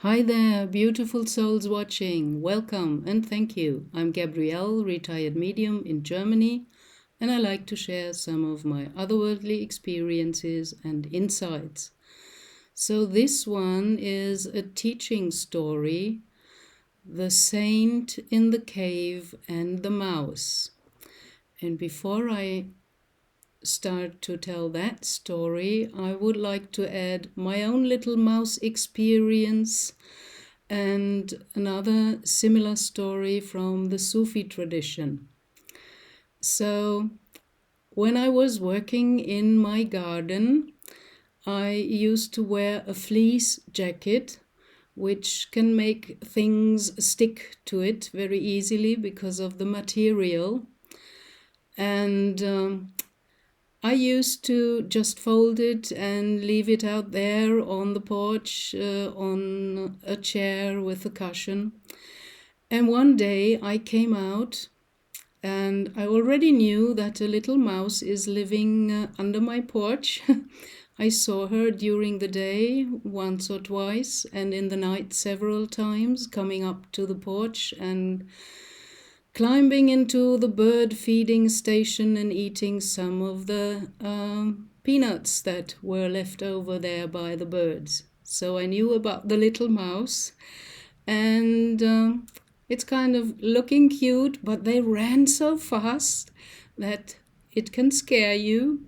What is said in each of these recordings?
Hi there, beautiful souls watching. Welcome and thank you. I'm Gabrielle, retired medium in Germany, and I like to share some of my otherworldly experiences and insights. So, this one is a teaching story, The Saint in the Cave and the Mouse. And before I start to tell that story, I would like to add my own little mouse experience and another similar story from the Sufi tradition. So, when I was working in my garden, I used to wear a fleece jacket, which can make things stick to it very easily because of the material. And I used to just fold it and leave it out there on the porch, on a chair with a cushion. And one day I came out and I already knew that a little mouse is living under my porch. I saw her during the day once or twice, and in the night several times, coming up to the porch and climbing into the bird feeding station and eating some of the peanuts that were left over there by the birds. So I knew about the little mouse, and it's kind of looking cute, but they ran so fast that it can scare you.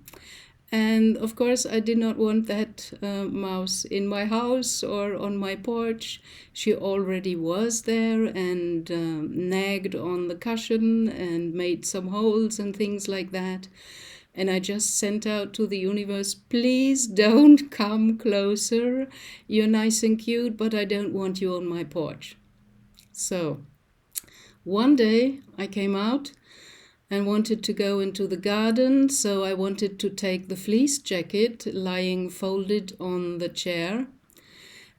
And of course, I did not want that mouse in my house or on my porch. She already was there and nagged on the cushion and made some holes and things like that. And I just sent out to the universe, please don't come closer. You're nice and cute, but I don't want you on my porch. So one day I came out and wanted to go into the garden, so I wanted to take the fleece jacket lying folded on the chair.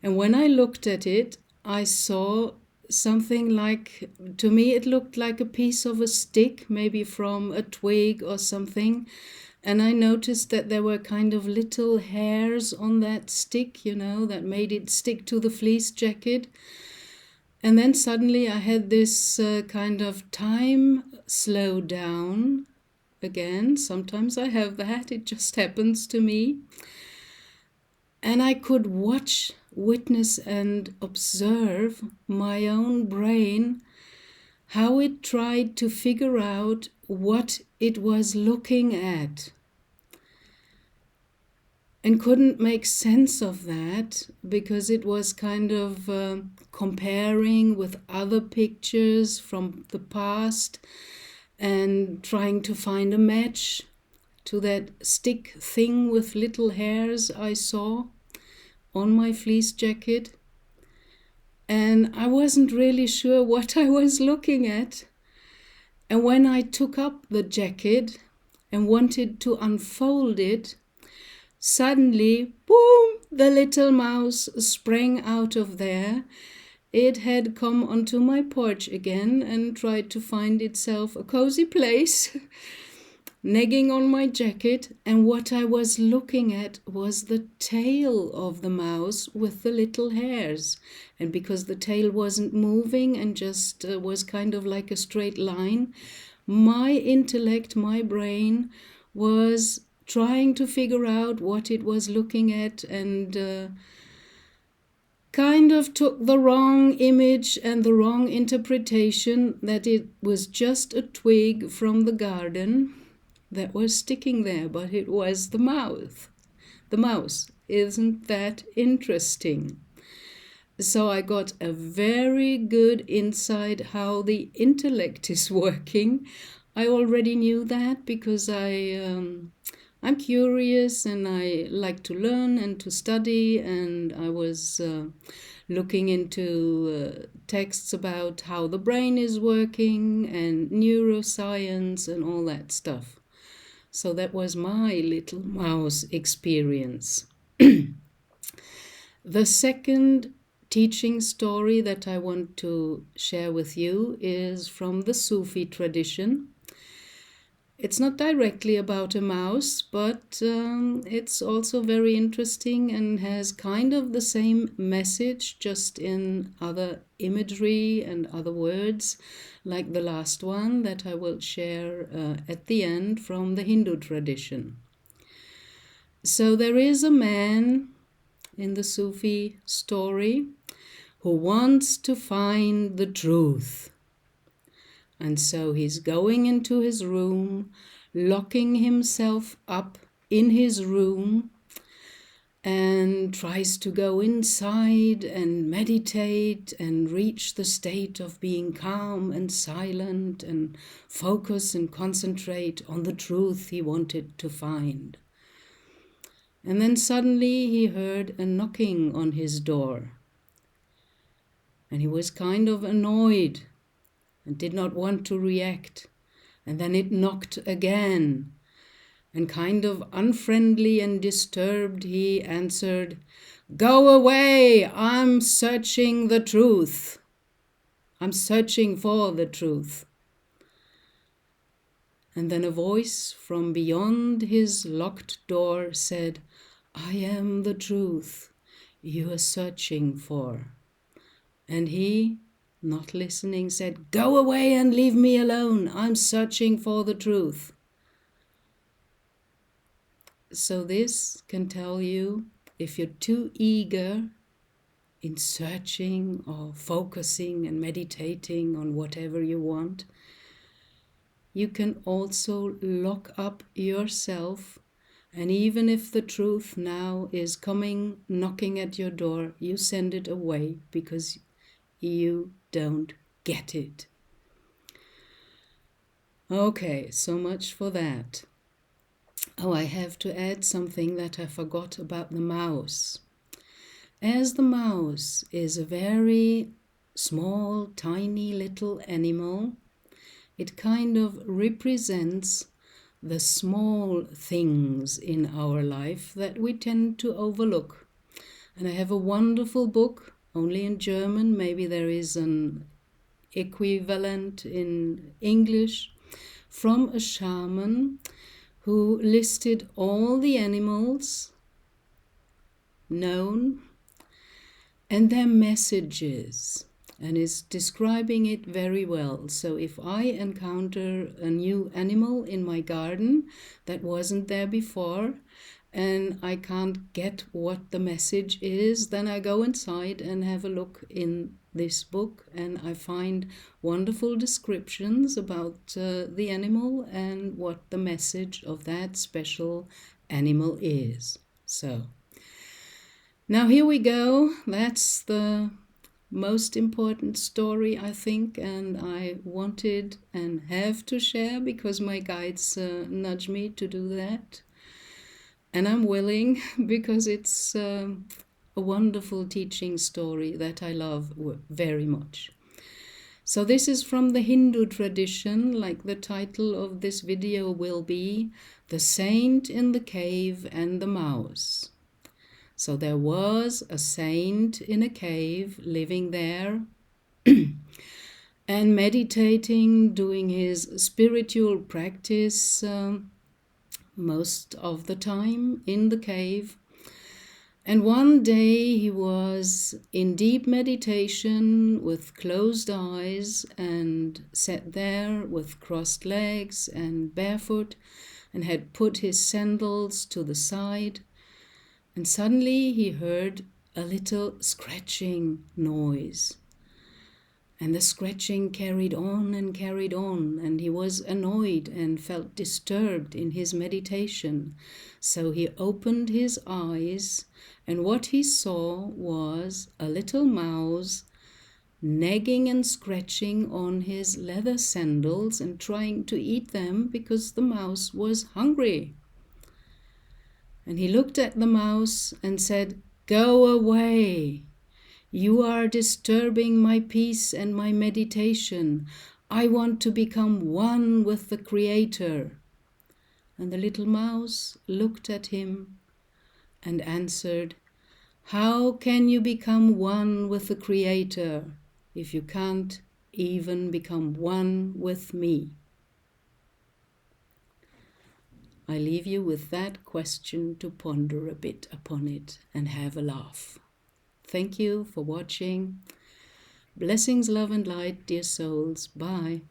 And when I looked at it, I saw something like, to me it looked like a piece of a stick, maybe from a twig or something. And I noticed that there were kind of little hairs on that stick, that made it stick to the fleece jacket. And then suddenly I had this kind of time slow down again. Sometimes I have that, it just happens to me. And I could watch, witness, and observe my own brain, how it tried to figure out what it was looking at, and couldn't make sense of that because it was kind of comparing with other pictures from the past and trying to find a match to that stick thing with little hairs I saw on my fleece jacket. And I wasn't really sure what I was looking at. And when I took up the jacket and wanted to unfold it, suddenly, boom, the little mouse sprang out of there. It had come onto my porch again and tried to find itself a cozy place, nagging on my jacket. And what I was looking at was the tail of the mouse with the little hairs. And because the tail wasn't moving and just was kind of like a straight line, my intellect, my brain, was trying to figure out what it was looking at, and kind of took the wrong image and the wrong interpretation that it was just a twig from the garden that was sticking there, but it was the mouse. The mouse. Isn't that interesting? So I got a very good insight how the intellect is working. I already knew that because I'm curious and I like to learn and to study, and I was looking into texts about how the brain is working and neuroscience and all that stuff. So that was my little mouse experience. The second teaching story that I want to share with you is from the Sufi tradition. It's not directly about a mouse, but it's also very interesting and has kind of the same message, just in other imagery and other words, like the last one that I will share at the end from the Hindu tradition. So there is a man in the Sufi story who wants to find the truth. And so he's going into his room, locking himself up in his room, and tries to go inside and meditate and reach the state of being calm and silent and focus and concentrate on the truth he wanted to find. And then suddenly he heard a knocking on his door. And he was kind of annoyed and did not want to react. And then it knocked again. And kind of unfriendly and disturbed, he answered, "Go away, I'm searching the truth. I'm searching for the truth." And then a voice from beyond his locked door said, "I am the truth you are searching for." And he, not listening, said, "Go away and leave me alone. I'm searching for the truth." So this can tell you, if you're too eager in searching or focusing and meditating on whatever you want, you can also lock up yourself. And even if the truth now is coming, knocking at your door, you send it away because you don't get it. Okay, so much for that. Oh, I have to add something that I forgot about the mouse. As the mouse is a very small, tiny little animal, it kind of represents the small things in our life that we tend to overlook. And I have a wonderful book, only in German, maybe there is an equivalent in English, from a shaman who listed all the animals known and their messages, and is describing it very well. So if I encounter a new animal in my garden that wasn't there before, and I can't get what the message is, then I go inside and have a look in this book, and I find wonderful descriptions about the animal and what the message of that special animal is. So now here we go. That's the most important story, I think, and I wanted and have to share because my guides nudge me to do that. And I'm willing because it's a wonderful teaching story that I love very much. So this is from the Hindu tradition, like the title of this video will be, The Saint in the Cave and the Mouse. So there was a saint in a cave living there and meditating, doing his spiritual practice most of the time in the cave. And one day he was in deep meditation with closed eyes and sat there with crossed legs and barefoot and had put his sandals to the side. And suddenly he heard a little scratching noise. And the scratching carried on, and he was annoyed and felt disturbed in his meditation. So he opened his eyes, and what he saw was a little mouse nagging and scratching on his leather sandals and trying to eat them because the mouse was hungry. And he looked at the mouse and said, "Go away. You are disturbing my peace and my meditation. I want to become one with the Creator." And the little mouse looked at him and answered, "How can you become one with the Creator if you can't even become one with me?" I leave you with that question to ponder a bit upon it and have a laugh. Thank you for watching. Blessings, love, and light, dear souls. Bye.